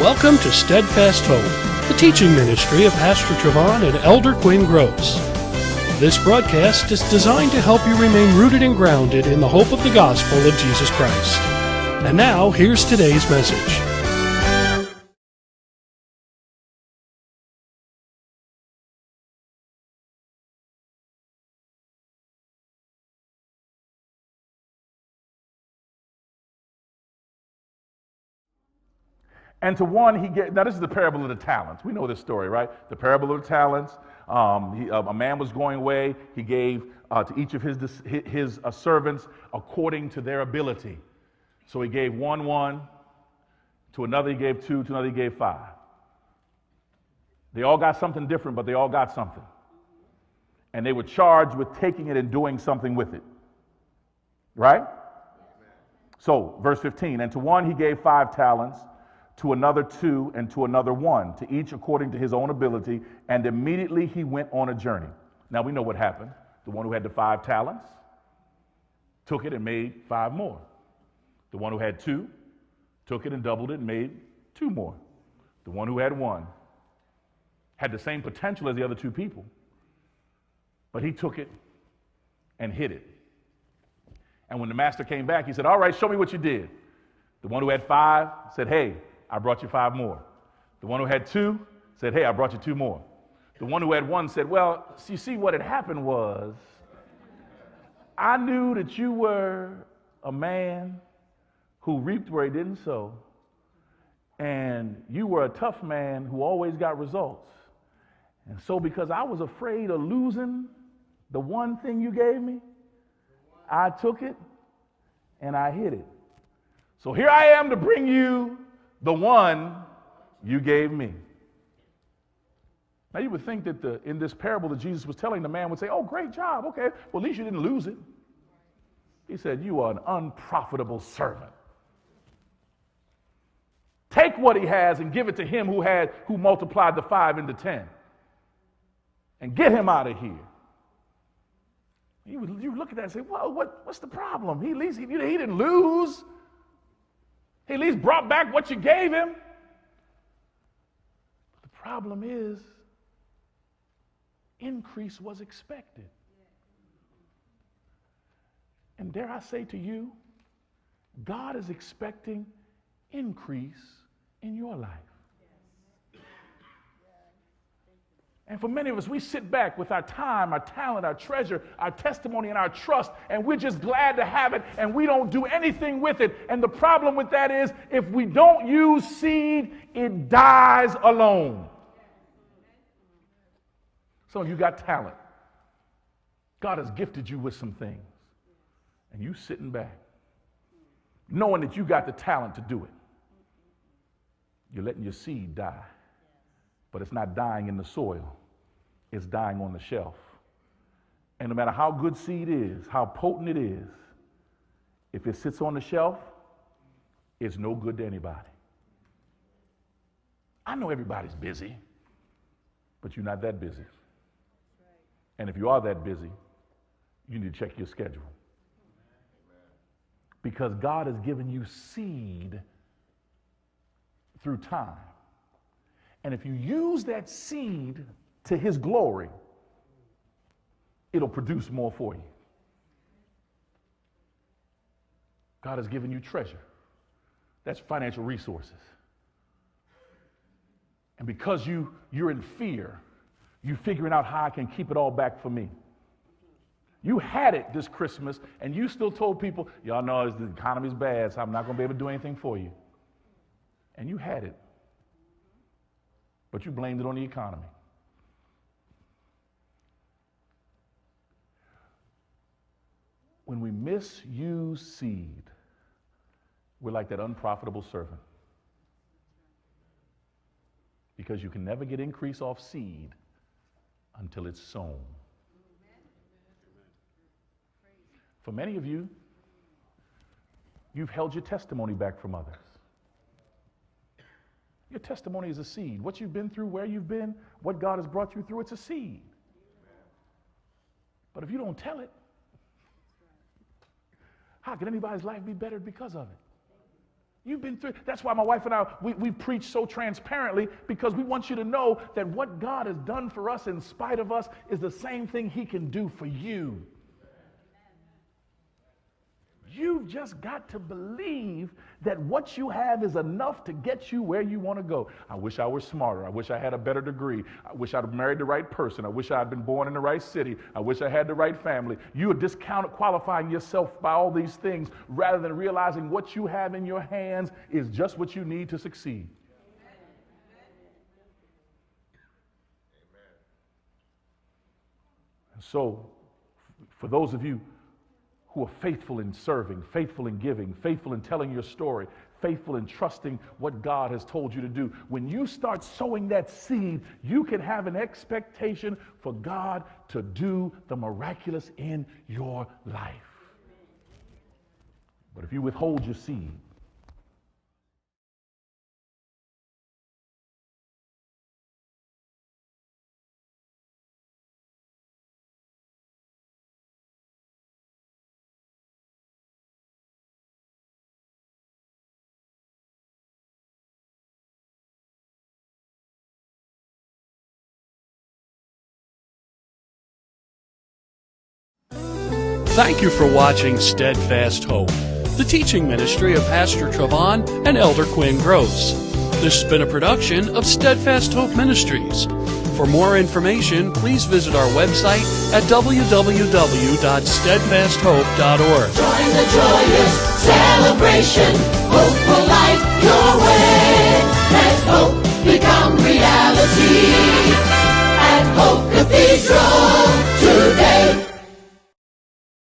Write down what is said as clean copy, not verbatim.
Welcome to Steadfast Hope, the teaching ministry of Pastor Trevon and Elder Quinn Gross. This broadcast is designed to help you remain rooted and grounded in the hope of the gospel of Jesus Christ. And now, here's today's message. And to one he gave, now this is the parable of the talents. We know this story, right? The parable of the talents. A man was going away. He gave to each of his servants according to their ability. So he gave one, to another he gave two, to another he gave five. They all got something different, but they all got something. And they were charged with taking it and doing something with it. Right? So, verse 15, and to one he gave 5 talents, to another 2, and to another 1, to each according to his own ability, and immediately he went on a journey. Now we know what happened. The one who had the 5 talents took it and made 5 more. The one who had 2 took it and doubled it and made 2 more. The one who had 1 had the same potential as the other 2 people, but he took it and hid it. And when the master came back, he said, all right, show me what you did. The one who had 5 said, hey, I brought you 5 more. The one who had 2 said, hey, I brought you 2 more. The one who had 1 said, well, you see, what had happened was I knew that you were a man who reaped where he didn't sow, and you were a tough man who always got results. And so because I was afraid of losing the one thing you gave me, I took it and I hid it. So here I am to bring you the one you gave me. Now you would think that in this parable that Jesus was telling, the man would say, oh, great job, okay, well, at least you didn't lose it. He said, you are an unprofitable servant. Take what he has and give it to him who multiplied the 5 into 10. And get him out of here. You would look at that and say, well, what's the problem? He didn't lose. He at least brought back what you gave him. But the problem is, increase was expected. And dare I say to you, God is expecting increase in your life. And for many of us, we sit back with our time, our talent, our treasure, our testimony, and our trust, and we're just glad to have it, and we don't do anything with it. And the problem with that is, if we don't use seed, it dies alone. Some of you got talent. God has gifted you with some things, and you sitting back, knowing that you got the talent to do it. You're letting your seed die. But it's not dying in the soil. It's dying on the shelf. And no matter how good seed is, how potent it is, if it sits on the shelf, it's no good to anybody. I know everybody's busy, but you're not that busy. And if you are that busy, you need to check your schedule. Because God has given you seed through time. And if you use that seed to his glory, it'll produce more for you. God has given you treasure. That's financial resources. And because you're in fear, you're figuring out how I can keep it all back for me. You had it this Christmas, and you still told people, y'all know the economy's bad, so I'm not going to be able to do anything for you. And you had it. But you blamed it on the economy. When we misuse seed, we're like that unprofitable servant. Because you can never get increase off seed until it's sown. For many of you, you've held your testimony back from others. Your testimony is a seed. What you've been through, where you've been, what God has brought you through, it's a seed. But if you don't tell it, how can anybody's life be bettered because of it? You've been through. That's why my wife and I, we preach so transparently, because we want you to know that what God has done for us in spite of us is the same thing he can do for you. You've just got to believe that what you have is enough to get you where you want to go. I wish I were smarter. I wish I had a better degree. I wish I'd have married the right person. I wish I'd been born in the right city. I wish I had the right family. You are qualifying yourself by all these things rather than realizing what you have in your hands is just what you need to succeed. And so, for those of you who are faithful in serving, faithful in giving, faithful in telling your story, faithful in trusting what God has told you to do, when you start sowing that seed, you can have an expectation for God to do the miraculous in your life. But if you withhold your seed, Thank you for watching Steadfast Hope, the teaching ministry of Pastor Trevon and Elder Quinn Gross. This has been a production of Steadfast Hope Ministries. For more information, please visit our website at www.steadfasthope.org. Join the joyous celebration, hope for life your way. Let hope become reality at Hope Cathedral today.